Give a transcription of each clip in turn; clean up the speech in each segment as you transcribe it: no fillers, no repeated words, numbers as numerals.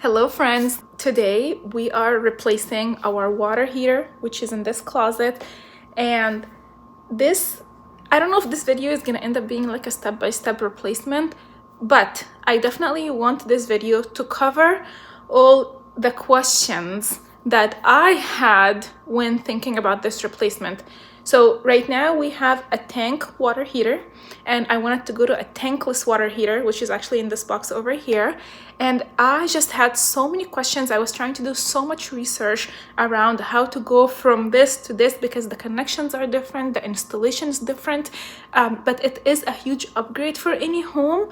Hello friends, today we are replacing our water heater, which is in this closet, and I don't know if this video is gonna end up being like a step-by-step replacement, but I definitely want this video to cover all the questions that I had when thinking about this replacement. So right now we have a tank water heater, and I wanted to go to a tankless water heater, which is actually in this box over here. And I just had so many questions. I was trying to do so much research around how to go from this to this because the connections are different, the installation is different, but it is a huge upgrade for any home.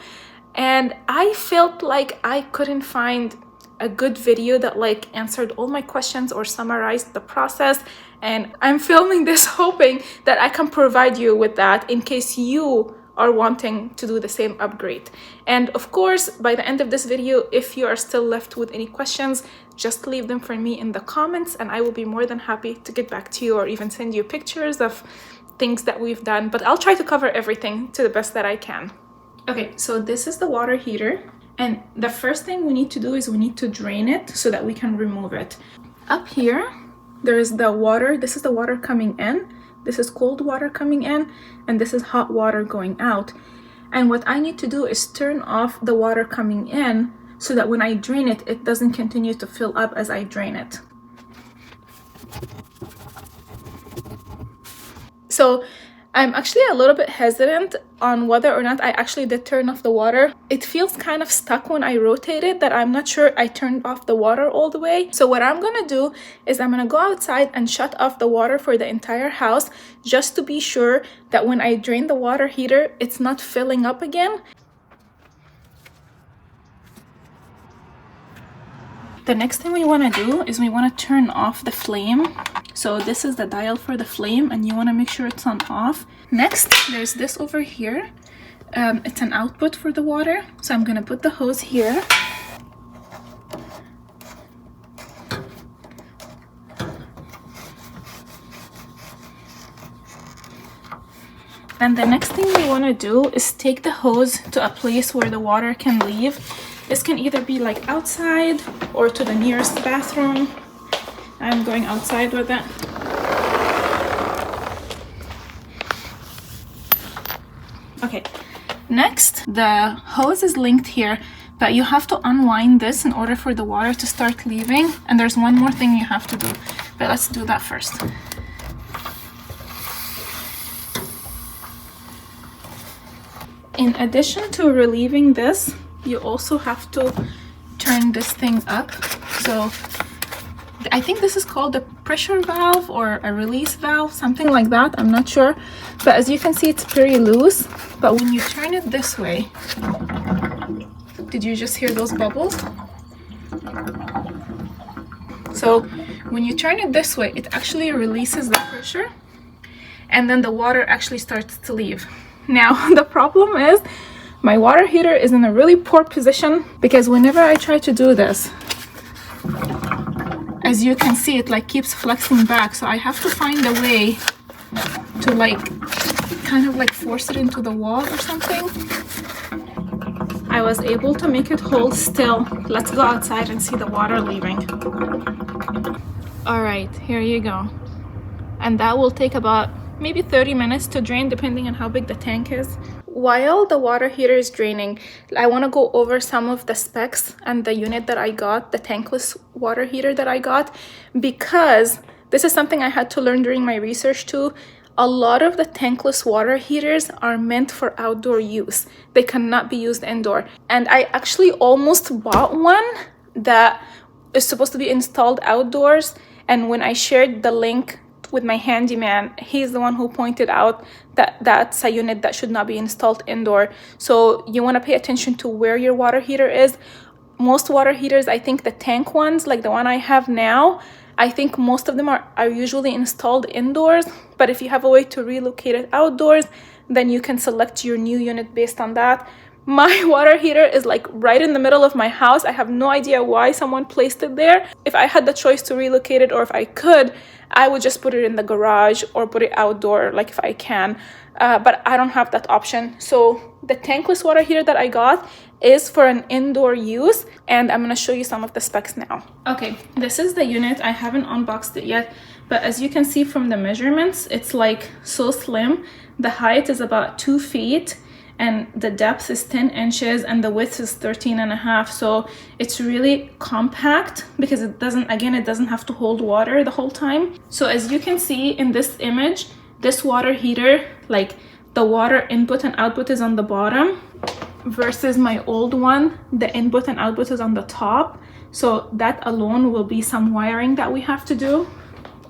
And I felt like I couldn't find a good video that like answered all my questions or summarized the process, and I'm filming this hoping that I can provide you with that in case you are wanting to do the same upgrade. And of course, by the end of this video, if you are still left with any questions, just leave them for me in the comments and I will be more than happy to get back to you or even send you pictures of things that we've done, but I'll try to cover everything to the best that I can. Okay, so this is the water heater. And the first thing we need to do is we need to drain it so that we can remove it. Up here, there is the water. This is the water coming in. This is cold water coming in, and this is hot water going out. And what I need to do is turn off the water coming in so that when I drain it, it doesn't continue to fill up as I drain it. So I'm actually a little bit hesitant on whether or not I actually did turn off the water. It feels kind of stuck when I rotate it that I'm not sure I turned off the water all the way. So what I'm gonna do is I'm gonna go outside and shut off the water for the entire house just to be sure that when I drain the water heater, it's not filling up again. The next thing we want to do is we want to turn off the flame. So this is the dial for the flame and you want to make sure it's on off. Next, there's this over here. It's an output for the water. So I'm going to put the hose here. And the next thing we want to do is take the hose to a place where the water can leave. This can either be like outside or to the nearest bathroom. I'm going outside with it. Okay, next, the hose is linked here, but you have to unwind this in order for the water to start leaving. And there's one more thing you have to do, but let's do that first. In addition to relieving this, you also have to turn this thing up. So I think this is called a pressure valve or a release valve, something like that. I'm not sure. But as you can see, it's pretty loose. But when you turn it this way, did you just hear those bubbles? So when you turn it this way, it actually releases the pressure and then the water actually starts to leave. Now, the problem is my water heater is in a really poor position because whenever I try to do this, as you can see, it like keeps flexing back. So I have to find a way to like kind of like force it into the wall or something. I was able to make it hold still. Let's go outside and see the water leaving. All right, here you go. And that will take about maybe 30 minutes to drain depending on how big the tank is. While the water heater is draining, I want to go over some of the specs and the unit that I got, the tankless water heater that I got, because this is something I had to learn during my research too. A lot of the tankless water heaters are meant for outdoor use. They cannot be used indoor. And I actually almost bought one that is supposed to be installed outdoors. And when I shared the link with my handyman, he's the one who pointed out that that's a unit that should not be installed indoor. So you want to pay attention to where your water heater is. Most water heaters, I think the tank ones, like the one I have now, I think most of them are usually installed indoors. But if you have a way to relocate it outdoors, then you can select your new unit based on that. My water heater is like right in the middle of my house. I have no idea why someone placed it there. If I had the choice to relocate it, or if I could, I would just put it in the garage or put it outdoor, like if I can. But I don't have that option. So the tankless water heater that I got is for an indoor use, and I'm gonna show you some of the specs now. Okay, this is the unit. I haven't unboxed it yet, but as you can see from the measurements, it's like so slim. The height is about 2 feet and the depth is 10 inches and the width is 13.5. So it's really compact because it doesn't have to hold water the whole time. So as you can see in this image, this water heater, like the water input and output is on the bottom, versus my old one, the input and output is on the top. So that alone will be some wiring that we have to do.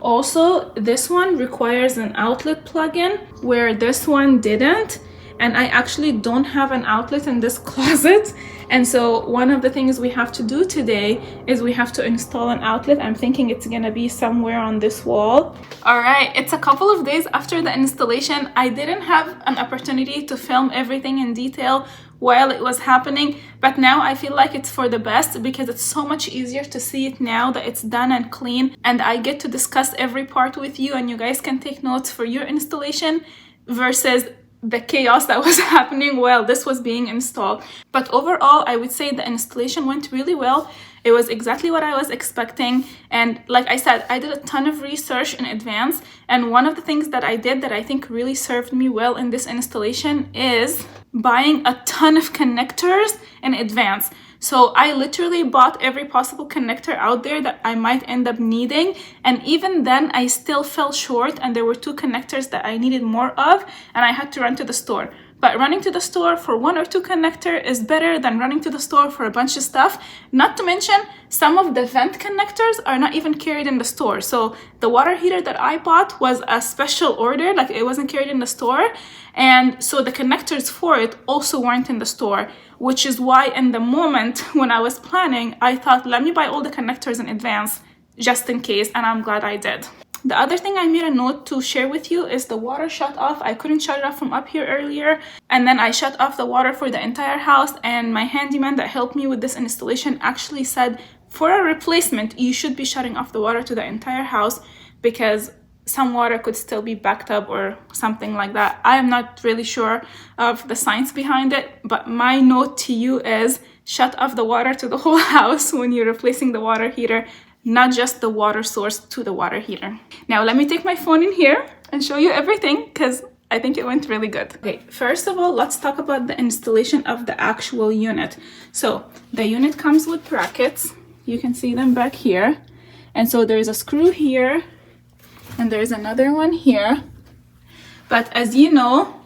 Also, this one requires an outlet plug-in where this one didn't, and I actually don't have an outlet in this closet. And so one of the things we have to do today is we have to install an outlet. I'm thinking it's gonna be somewhere on this wall. All right, it's a couple of days after the installation. I didn't have an opportunity to film everything in detail while it was happening, but now I feel like it's for the best because it's so much easier to see it now that it's done and clean, and I get to discuss every part with you and you guys can take notes for your installation versus the chaos that was happening while this was being installed. But overall, I would say the installation went really well. It was exactly what I was expecting. And like I said, I did a ton of research in advance. And one of the things that I did that I think really served me well in this installation is buying a ton of connectors in advance. So I literally bought every possible connector out there that I might end up needing. And even then I still fell short, and there were 2 connectors that I needed more of, and I had to run to the store. But running to the store for 1 or 2 connector is better than running to the store for a bunch of stuff. Not to mention, some of the vent connectors are not even carried in the store. So the water heater that I bought was a special order, like it wasn't carried in the store. And so the connectors for it also weren't in the store, which is why in the moment when I was planning, I thought, let me buy all the connectors in advance just in case, and I'm glad I did. The other thing I made a note to share with you is the water shut off. I couldn't shut it off from up here earlier, and then I shut off the water for the entire house, and my handyman that helped me with this installation actually said for a replacement, you should be shutting off the water to the entire house because some water could still be backed up or something like that. I am not really sure of the science behind it, but my note to you is shut off the water to the whole house when you're replacing the water heater, not just the water source to the water heater. Now let me take my phone in here and show you everything because I think it went really good. Okay, first of all, let's talk about the installation of the actual unit. So the unit comes with brackets. You can see them back here. And so there's a screw here and there's another one here. But as you know,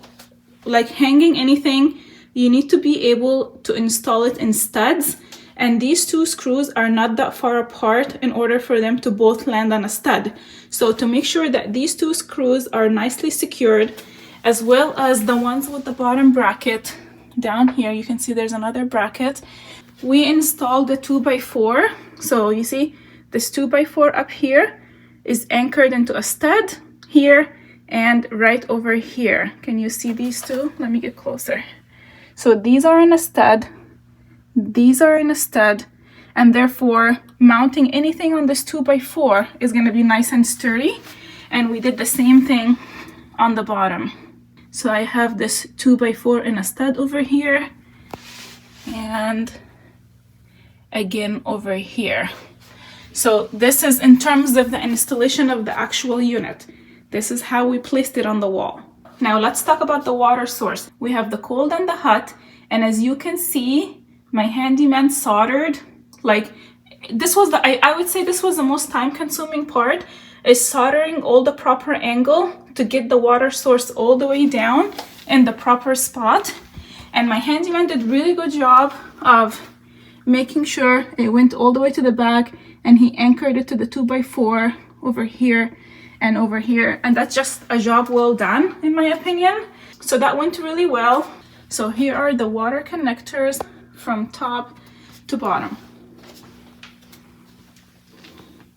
like hanging anything, you need to be able to install it in studs. And these 2 screws are not that far apart in order for them to both land on a stud. So to make sure that these 2 screws are nicely secured, as well as the ones with the bottom bracket down here, you can see there's another bracket. We installed the 2x4. So you see this 2x4 up here is anchored into a stud here and right over here. Can you see these 2? Let me get closer. So these are in a stud. These are in a stud, and therefore mounting anything on this 2x4 is going to be nice and sturdy. And we did the same thing on the bottom. So I have this 2x4 in a stud over here and again over here. So this is in terms of the installation of the actual unit. This is how we placed it on the wall. Now let's talk about the water source. We have the cold and the hot, and as you can see, my handyman soldered, like this was I would say this was the most time-consuming part, is soldering all the proper angle to get the water source all the way down in the proper spot. And my handyman did really good job of making sure it went all the way to the back, and he anchored it to the 2x4 over here and over here, and that's just a job well done in my opinion. So that went really well. So here are the water connectors from top to bottom.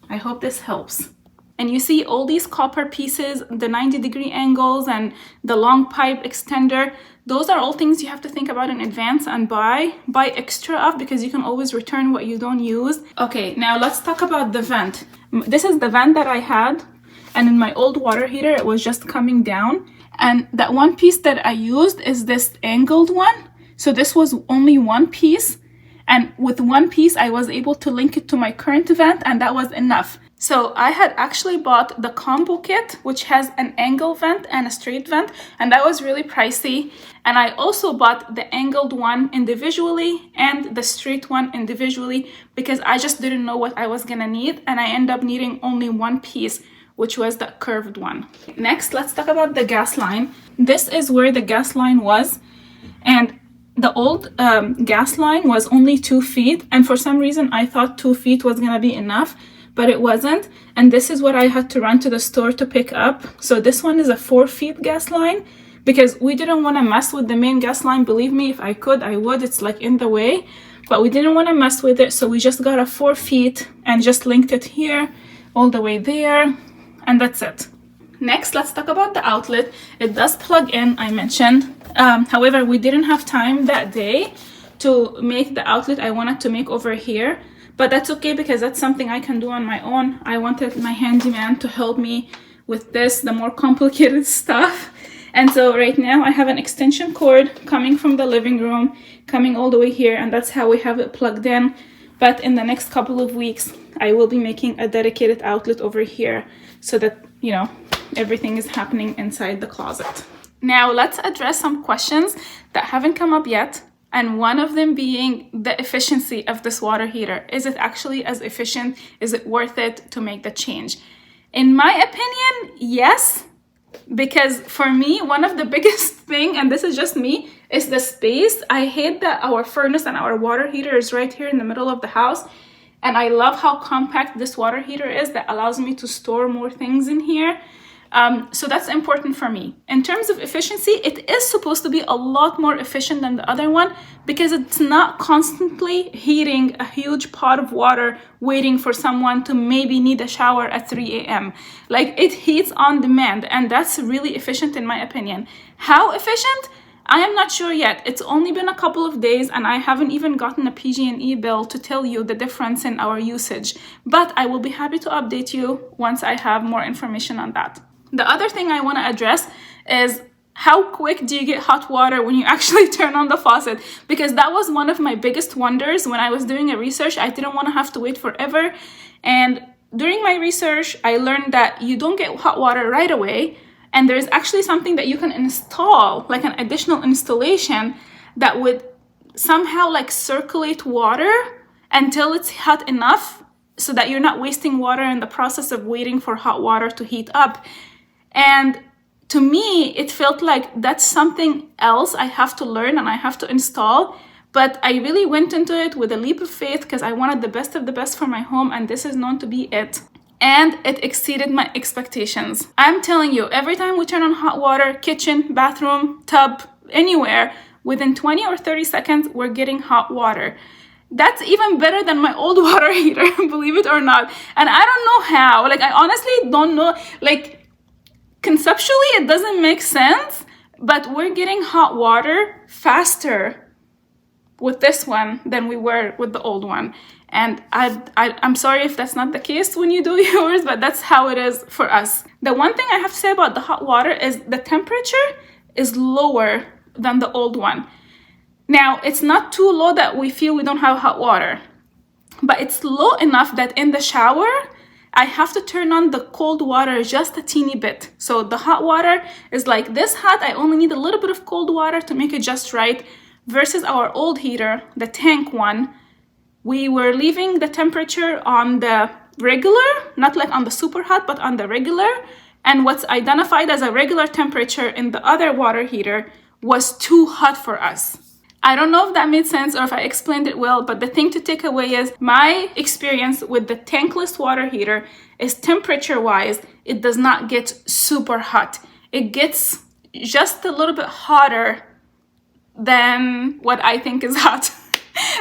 I hope this helps. And you see all these copper pieces, the 90-degree angles and the long pipe extender, those are all things you have to think about in advance and buy extra of, because you can always return what you don't use. Okay, now let's talk about the vent. This is the vent that I had, and in my old water heater it was just coming down, and that one piece that I used is this angled one. So this was only one piece. And with one piece, I was able to link it to my current vent, and that was enough. So I had actually bought the combo kit, which has an angle vent and a straight vent, and that was really pricey. And I also bought the angled one individually and the straight one individually because I just didn't know what I was gonna need, and I ended up needing only one piece, which was the curved one. Next, let's talk about the gas line. This is where the gas line was, and the old gas line was only 2 feet, and for some reason I thought 2 feet was gonna be enough, but it wasn't. And this is what I had to run to the store to pick up. So this one is a 4 feet gas line because we didn't want to mess with the main gas line. Believe me, if I could, I would. It's like in the way, but we didn't want to mess with it, so we just got a 4 feet and just linked it here all the way there, and that's it. Next, let's talk about the outlet. It does plug in, I mentioned. However, we didn't have time that day to make the outlet I wanted to make over here, but that's okay because that's something I can do on my own. I wanted my handyman to help me with this, the more complicated stuff. And so right now I have an extension cord coming from the living room, coming all the way here, and that's how we have it plugged in. But in the next couple of weeks, I will be making a dedicated outlet over here so that, you know, everything is happening inside the closet. Now let's address some questions that haven't come up yet, and one of them being the efficiency of this water heater. Is it actually as efficient? Is it worth it to make the change? In my opinion, yes, because for me, one of the biggest thing, and this is just me, is the space. I hate that our furnace and our water heater is right here in the middle of the house, and I love how compact this water heater is that allows me to store more things in here. So that's important for me. In terms of efficiency, it is supposed to be a lot more efficient than the other one because it's not constantly heating a huge pot of water waiting for someone to maybe need a shower at 3 a.m. Like, it heats on demand, and that's really efficient in my opinion. How efficient? I am not sure yet. It's only been a couple of days and I haven't even gotten a PG&E bill to tell you the difference in our usage. But I will be happy to update you once I have more information on that. The other thing I want to address is how quick do you get hot water when you actually turn on the faucet? Because that was one of my biggest wonders when I was doing a research. I didn't want to have to wait forever. And during my research, I learned that you don't get hot water right away. And there's actually something that you can install, like an additional installation that would somehow like circulate water until it's hot enough so that you're not wasting water in the process of waiting for hot water to heat up. And to me, it felt like that's something else I have to learn and I have to install. But I really went into it with a leap of faith because I wanted the best of the best for my home, and this is known to be it. And it exceeded my expectations. I'm telling you, every time we turn on hot water, kitchen, bathroom, tub, anywhere, within 20 or 30 seconds, we're getting hot water. That's even better than my old water heater, believe it or not. And I don't know how. Like, I honestly don't know. Like, conceptually, it doesn't make sense, but we're getting hot water faster with this one than we were with the old one. And I'm sorry if that's not the case when you do yours, but that's how it is for us. The one thing I have to say about the hot water is the temperature is lower than the old one. Now, it's not too low that we feel we don't have hot water, but it's low enough that in the shower, I have to turn on the cold water just a teeny bit. So the hot water is like this hot. I only need a little bit of cold water to make it just right, versus our old heater, the tank one. We were leaving the temperature on the regular, not like on the super hot, but on the regular. And what's identified as a regular temperature in the other water heater was too hot for us. I don't know if that made sense or if I explained it well, but the thing to take away is my experience with the tankless water heater is temperature-wise, it does not get super hot. It gets just a little bit hotter than what I think is hot,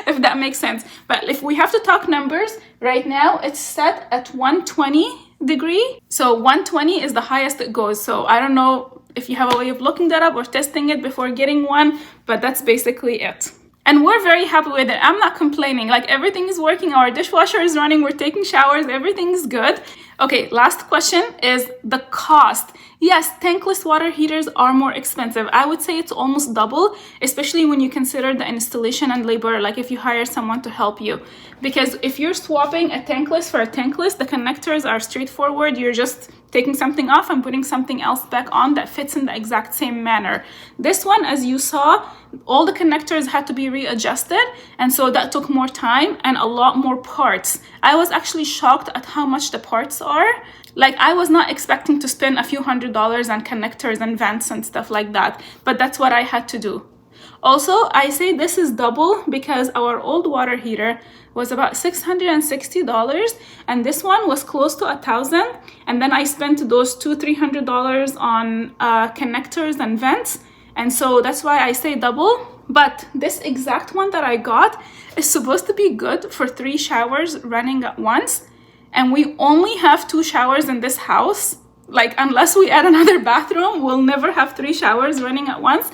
if that makes sense. But if we have to talk numbers, right now it's set at 120 degree. So 120 is the highest it goes. So I don't know if you have a way of looking that up or testing it before getting one, but that's basically it. And we're very happy with it. I'm not complaining. Like, everything is working. Our dishwasher is running. We're taking showers. Everything is good. Okay, last question is the cost. Yes, tankless water heaters are more expensive. I would say it's almost double, especially when you consider the installation and labor, like if you hire someone to help you. Because if you're swapping a tankless for a tankless, the connectors are straightforward. You're just taking something off and putting something else back on that fits in the exact same manner. This one, as you saw, all the connectors had to be readjusted, and so that took more time and a lot more parts. I was actually shocked at how much the parts are. Like, I was not expecting to spend a few $100s on connectors and vents and stuff like that, but that's what I had to do. Also, I say this is double because our old water heater was about $660 and this one was close to $1,000, and then I spent those $200-300 on connectors and vents, and so that's why I say double. But this exact one that I got is supposed to be good for 3 showers running at once, and we only have 2 showers in this house. Like, unless we add another bathroom, we'll never have 3 showers running at once.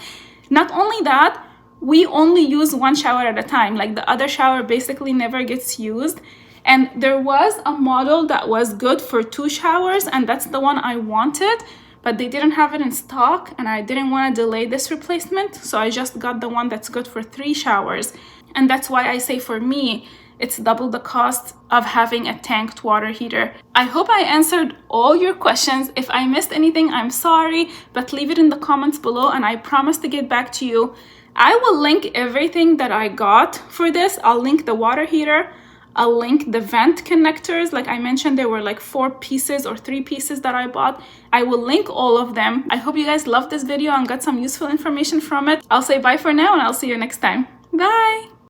Not only that, we only use 1 shower at a time. Like, the other shower basically never gets used. And there was a model that was good for 2 showers, and that's the one I wanted, but they didn't have it in stock, and I didn't want to delay this replacement, so I just got the one that's good for 3 showers. And that's why I say, for me, it's double the cost of having a tanked water heater. I hope I answered all your questions. If I missed anything, I'm sorry, but leave it in the comments below and I promise to get back to you. I will link everything that I got for this. I'll link the water heater. I'll link the vent connectors. Like I mentioned, there were like 4 pieces or 3 pieces that I bought. I will link all of them. I hope you guys loved this video and got some useful information from it. I'll say bye for now and I'll see you next time. Bye!